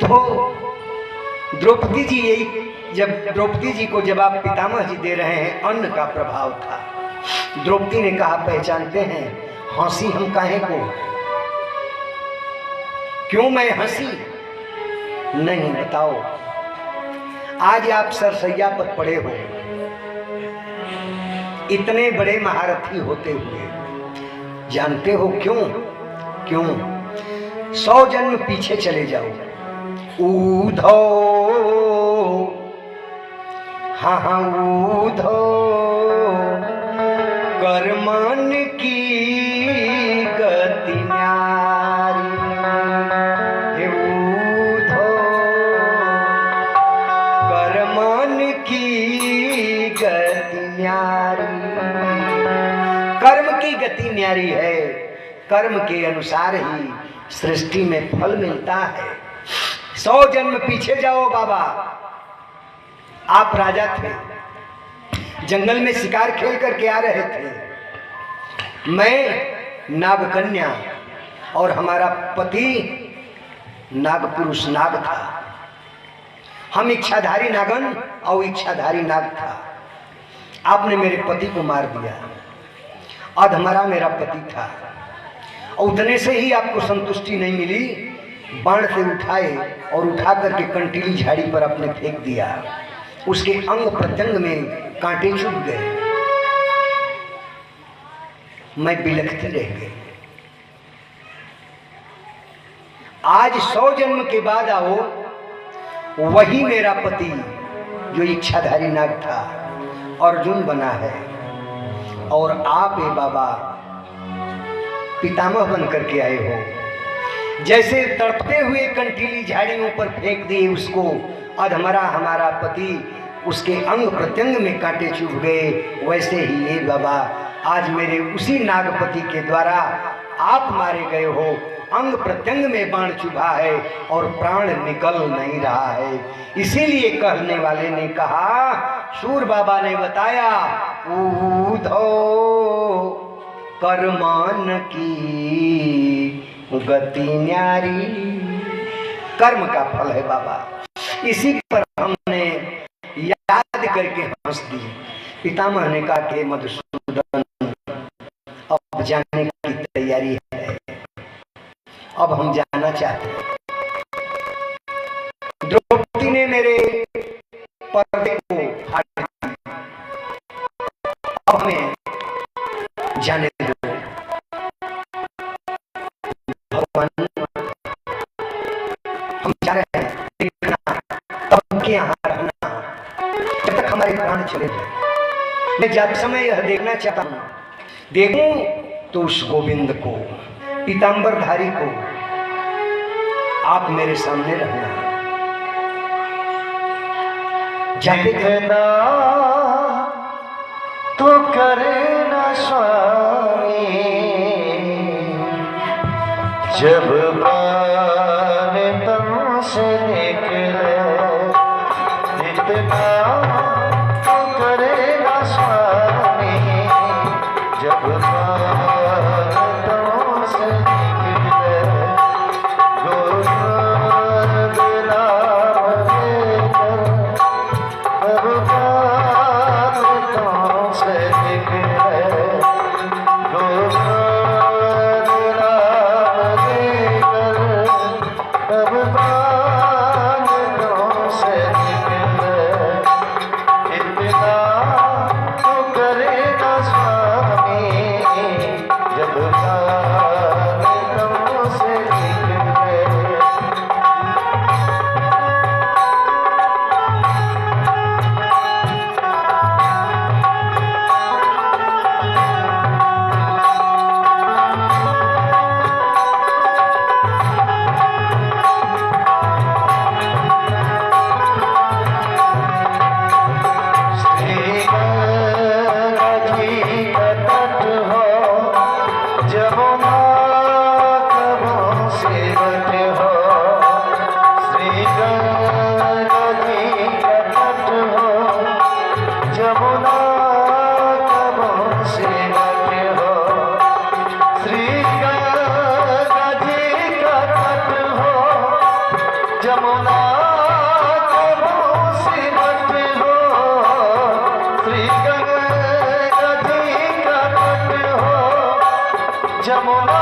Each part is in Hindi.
तो द्रौपदी जी यही, जब द्रौपदी जी को जवाब पितामह जी दे रहे हैं, अन्न का प्रभाव था। द्रौपदी ने कहा, पहचानते हैं हंसी हम काहे को, क्यों मैं हंसी? नहीं, बताओ। आज आप सरसैया पर पड़े हो, इतने बड़े महारथी होते हुए, जानते हो क्यों? क्यों? 100 जन्म पीछे चले जाओ। ऊधो, हाँ ऊधो कर्मन की गति न्यारी, ऊधो कर्मन की गति न्यारी। कर्म की गति न्यारी है, कर्म के अनुसार ही सृष्टि में फल मिलता है। 100 जन्म पीछे जाओ बाबा, आप राजा थे, जंगल में शिकार खेल करके आ रहे थे। मैं नागकन्या और हमारा पति नागपुरुष नाग था। हम इच्छाधारी नागन और इच्छाधारी नाग था। आपने मेरे पति को मार दिया, अधमरा मेरा पति था। और उतने से ही आपको संतुष्टि नहीं मिली, बाण से उठाए और उठा करके कंटीली झाड़ी पर अपने फेंक दिया। उसके अंग प्रत्यंग में कांटे चुभ गए, मैं बिलखती रह गई। आज 100 जन्म के बाद आओ, वही मेरा पति जो इच्छाधारी नाग था अर्जुन बना है, और आप ए बाबा पितामह बन करके आए हो। जैसे तड़पते हुए कंटीली झाड़ियों पर फेंक दिए उसको, अधमरा हमारा पति, उसके अंग प्रत्यंग में कांटे चुभ गए, वैसे ही ये बाबा आज मेरे उसी नागपति के द्वारा आप मारे गए हो। अंग प्रत्यंग में बाण चुभा है और प्राण निकल नहीं रहा है। इसीलिए कहने वाले ने कहा, सूर बाबा ने बताया, ऊधो कर्मान की गति न्यारी। कर्म का फल है बाबा, इसी पर हमने याद करके हंस दी। पितामह ने कहा कि मधुसूदन अब जाने की तैयारी है, अब हम जाना चाहते हैं। द्रौपदी ने मेरे पर्दे को फाड़ दिया, अब हमें जाने दो। भगवान हम जा रहे हैं, देखना तब के यहाँ रहना जब तक हमारे प्राण चले जाए। मैं जब समय यह देखना चाहता हूँ, देखूं तो उस गोविंद को, पीतांबरधारी को, आप मेरे सामने रहना। जाके कहना तो करे ना स्वामी, जब प्राण तन से निकले, इतना तो करे ना स्वामी, जब प्राण तन से निकले, गोविंद नाम लेकर, जब प्राण तन से निकले, गोविंद नाम लेकर, जब प्राण तन से निकले, इतना तो करेगा स्वामी, जब प्राण तन से निकले। जमुना जमुना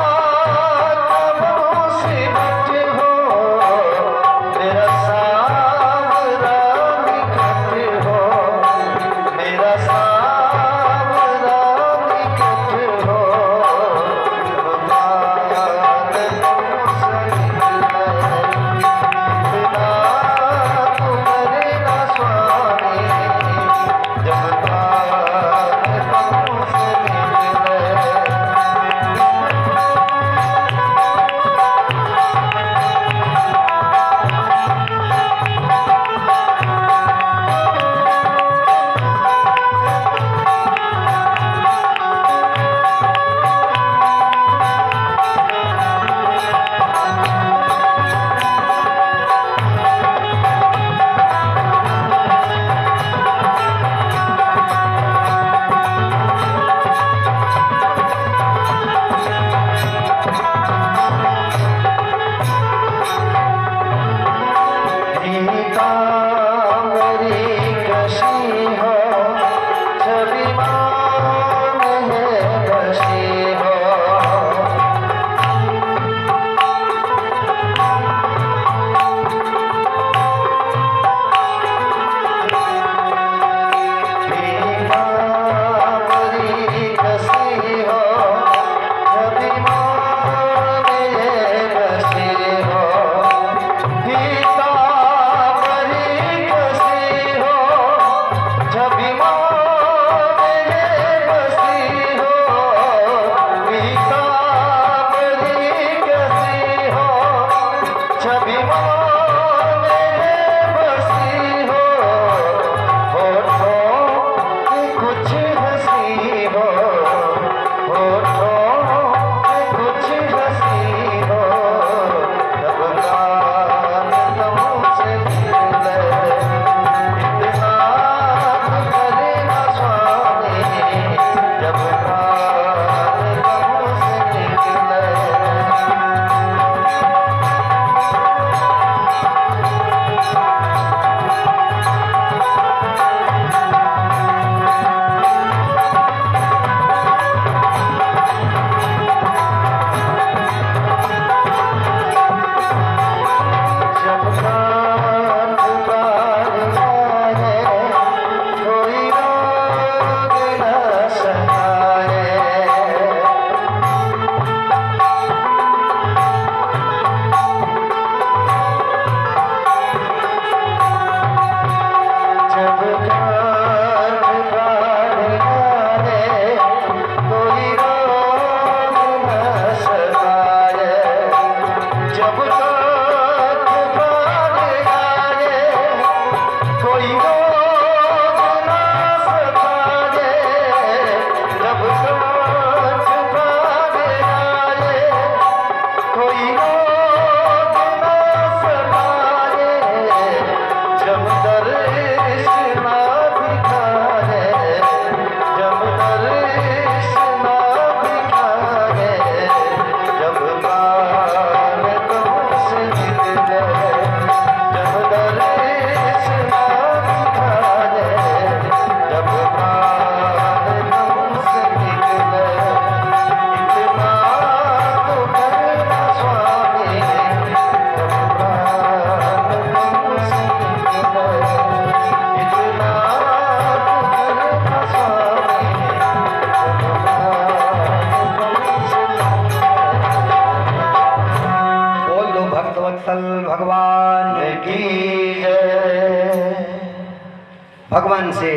भगवान से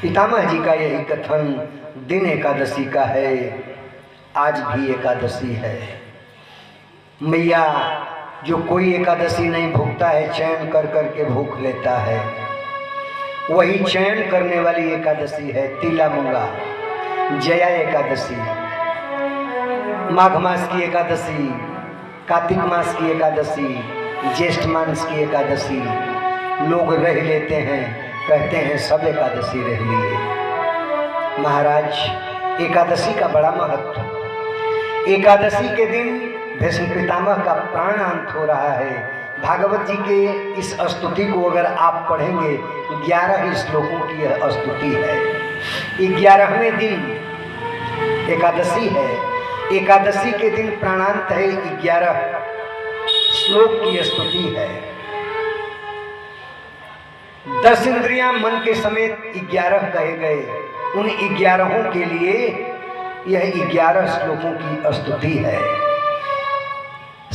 पितामह जी का यही कथन दिन एकादशी का है। आज भी एकादशी है। मैया जो कोई एकादशी नहीं भूखता है, चयन कर करके भूख लेता है, वही चयन करने वाली एकादशी है तिला मूंगा, जया एकादशी, माघ मास की एकादशी, कार्तिक मास की एकादशी, ज्येष्ठ मास की एकादशी। लोग रह लेते हैं, कहते हैं सब एकादशी रह लिए। महाराज एकादशी का बड़ा महत्व। एकादशी के दिन भीष्म पितामह का प्राण अंत हो रहा है। भागवत जी के इस स्तुति को अगर आप पढ़ेंगे, 11 श्लोकों की यह स्तुति है। 11वें दिन एकादशी है। एकादशी के दिन प्राणांत है। 11 श्लोक की स्तुति है। 10 इंद्रियां मन के समेत 11 कहे गए। उन 11 के लिए यह 11 श्लोकों की स्तुति है।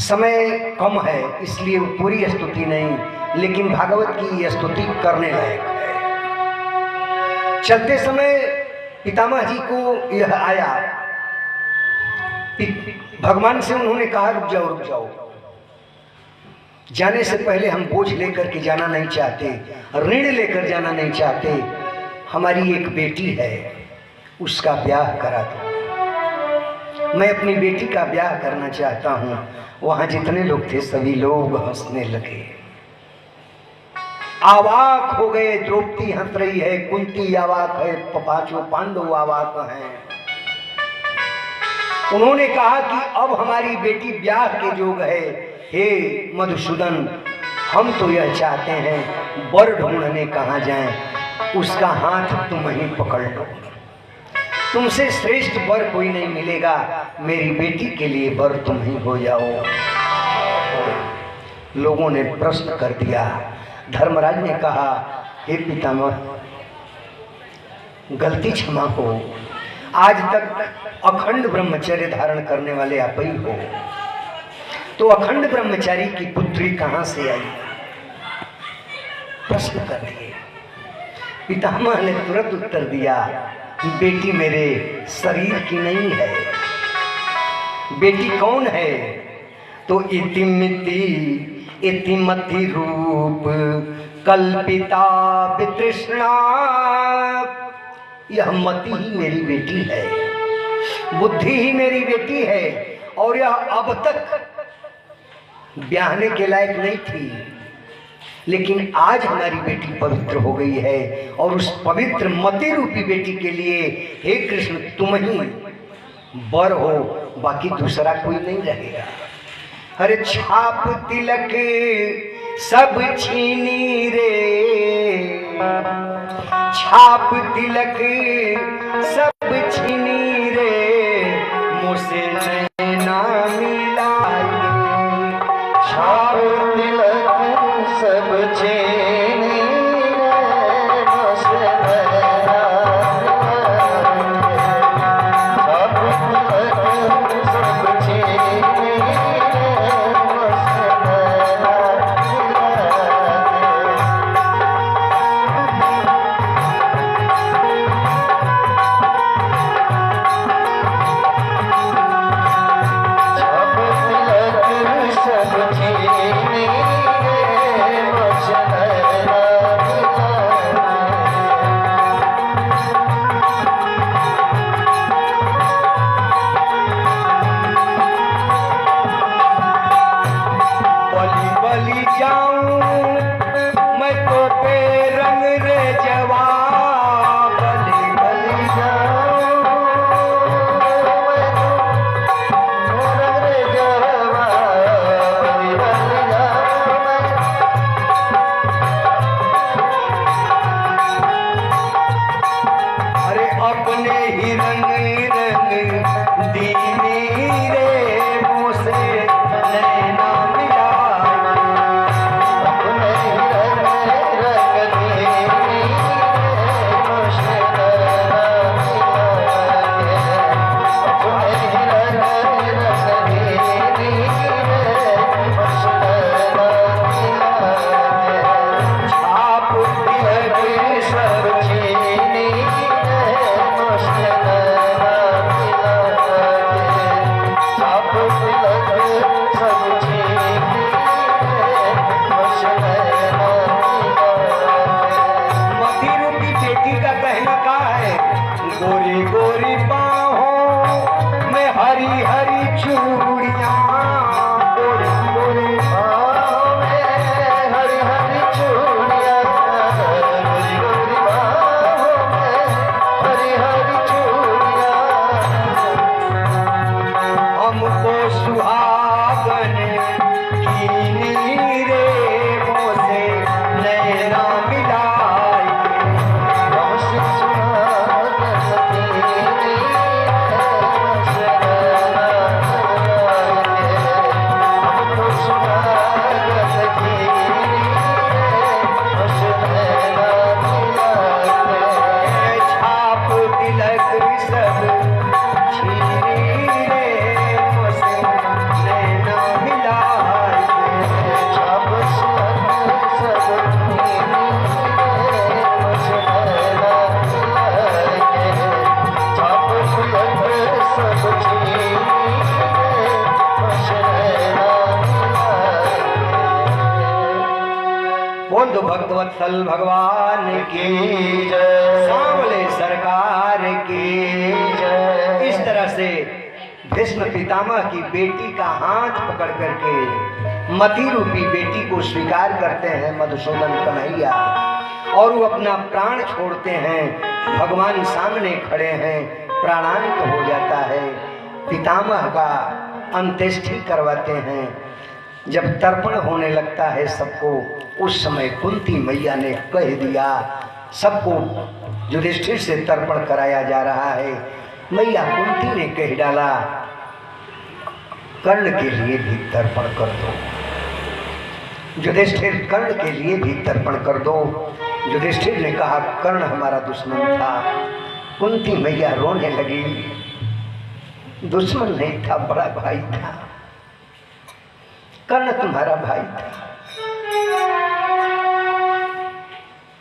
समय कम है इसलिए पूरी स्तुति नहीं, लेकिन भागवत की यह स्तुति करने लायक है। चलते समय पितामह जी को यह आया, भगवान से उन्होंने कहा रुक जाओ रुक जाओ, जाने से पहले हम बोझ लेकर के जाना नहीं चाहते, ऋण लेकर जाना नहीं चाहते। हमारी एक बेटी है, उसका ब्याह करा दो। मैं अपनी बेटी का ब्याह करना चाहता हूँ। वहां जितने लोग थे सभी लोग हंसने लगे, आवाक हो गए। द्रौपदी हंस रही है, कुंती आवाक है, पांचों पांडव आवाक हैं। उन्होंने कहा कि अब हमारी बेटी ब्याह के जोग है। हे मधुसूदन, हम तो यह चाहते हैं वर ढूंढने कहाँ जाएं, उसका हाथ तुम ही पकड़ लो। तुमसे श्रेष्ठ वर कोई नहीं मिलेगा, मेरी बेटी के लिए वर तुम ही हो जाओ। लोगों ने प्रश्न कर दिया। धर्मराज ने कहा, हे पितामह, गलती क्षमा हो, आज तक अखंड ब्रह्मचर्य धारण करने वाले आप ही हो, तो अखंड ब्रह्मचारी की पुत्री कहां से आई? प्रश्न कर दिए। पितामह ने तुरंत उत्तर दिया, बेटी मेरे शरीर की नहीं है। बेटी कौन है? तो इतिमिति इतिमति रूप कल्पिता वितृष्णा, यह मति ही मेरी बेटी है, बुद्धि ही मेरी बेटी है, और यह अब तक ब्याहने के लायक नहीं थी, लेकिन आज हमारी बेटी पवित्र हो गई है, और उस पवित्र मति रूपी बेटी के लिए हे कृष्ण तुम ही वर हो, बाकी दूसरा कोई नहीं रहेगा। अरे छाप तिलक सब छीनी रे, छाप तिलक सब छीनी रे, मुझसे नैना मिलाए। छाप तिलक सब छीनी रे, मुझसे नैना मिलाए। छाप तिलक सब छीनी रे, मुझसे नैना बोल दो भक्तवत्सल भगवान की जय, सांवले सरकार की जय। इस तरह से भीष्म पितामह की बेटी का हाथ पकड़ करके मति रूपी बेटी को स्वीकार करते हैं मधुसूदन कन्हैया, और वो अपना प्राण छोड़ते हैं। भगवान सामने खड़े हैं, प्राणांत हो जाता है। पितामह का अंत्येष्टि करवाते हैं। जब तर्पण होने लगता है सबको, उस समय कुंती मैया ने कह दिया, सबको युधिष्ठिर से तर्पण कराया जा रहा है। मैया कुंती ने कह डाला, कर्ण के लिए भी तर्पण कर दो। युधिष्ठिर, कर्ण के लिए भी तर्पण कर दो। युधिष्ठिर ने कहा, कर्ण हमारा दुश्मन था। कुंती मैया रोने लगी, दुश्मन नहीं था, बड़ा भाई था। कर्ण तुम्हारा भाई था।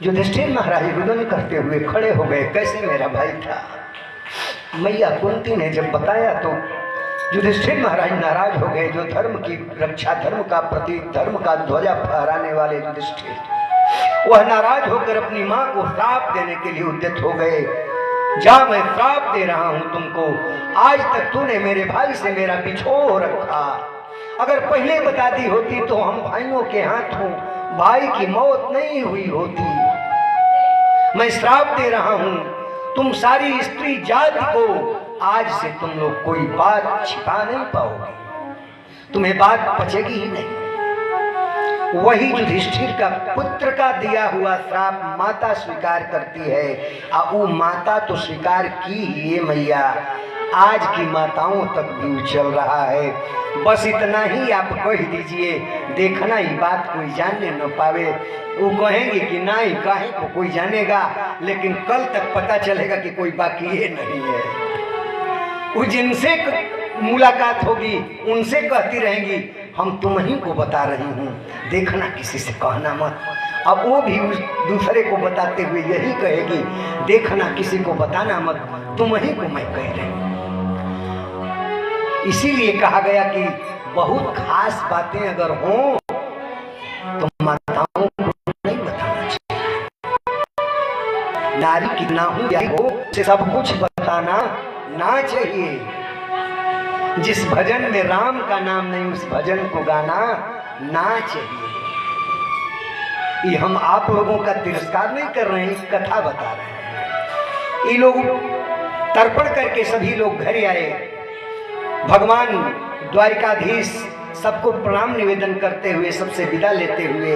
युधिष्ठिर महाराज रुदन करते हुए खड़े हो गए, कैसे मेरा भाई था। मैया कुंती ने जब बताया तो युधिष्ठिर महाराज नाराज हो गए। जो धर्म की रक्षा, धर्म का प्रतीक, धर्म का ध्वजा फहराने वाले युधिष्ठिर, वह नाराज होकर अपनी मां को श्राप देने के लिए उद्यत हो गए। जा, मैं श्राप दे रहा हूं तुमको, आज तक तूने मेरे भाई से मेरा बिछोह रखा। अगर पहले बता दी होती तो हम भाइयों के हाथों भाई की मौत नहीं हुई होती। मैं श्राप दे रहा हूं, तुम सारी स्त्री जाति को आज से तुम लोग कोई बात छिपा नहीं पाओगे, तुम्हें बात पचेगी ही नहीं। वही युधिष्ठिर का पुत्र का दिया हुआ श्राप माता स्वीकार करती है। वो माता तो स्वीकार की ही मैया, आज की माताओं तक भी चल रहा है। बस इतना ही आप कह दीजिए, देखना ही बात कोई जानने न पावे। वो कहेंगे कि नहीं, काहे को कोई जानेगा, लेकिन कल तक पता चलेगा कि कोई बाकी ये नहीं है। वो जिनसे मुलाकात होगी उनसे कहती रहेंगी, हम तुम ही को बता रही हूँ, देखना किसी से कहना मत। अब वो भी दूसरे को बताते हुए यही कहेगी, देखना किसी को बताना मत, तुम ही को मैं कह रही हूँ। इसीलिए कहा गया कि बहुत खास बातें अगर हों तो माताओं को नहीं बताना चाहिए। नारी कितना हो से सब कुछ बताना ना चाहिए। जिस भजन में राम का नाम नहीं, उस भजन को गाना ना चाहिए। ये हम आप लोगों का तिरस्कार नहीं कर रहे हैं, कथा बता रहे हैं। ये लोग तर्पण करके सभी लोग घर आए। भगवान द्वारिकाधीश सबको प्रणाम निवेदन करते हुए, सबसे विदा लेते हुए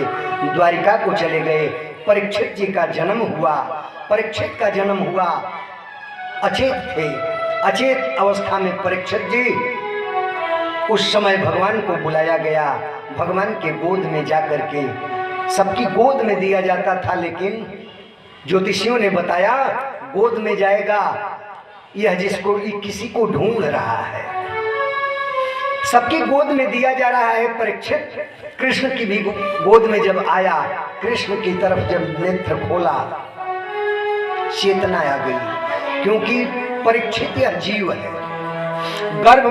द्वारिका को चले गए। परीक्षित जी का जन्म हुआ। परीक्षित का जन्म हुआ, अचेत थे। अचेत अवस्था में परीक्षित जी, उस समय भगवान को बुलाया गया। भगवान के गोद में जाकर के, सबकी गोद में दिया जाता था, लेकिन ज्योतिषियों ने बताया गोद में जाएगा यह जिसको किसी को ढूंढ रहा है। सबकी गोद में दिया जा रहा है। परीक्षित कृष्ण की भी गोद में जब आया, कृष्ण की तरफ जब नेत्र खोला, चेतना आ गई, क्योंकि परीक्षित यह जीव है। गर्भ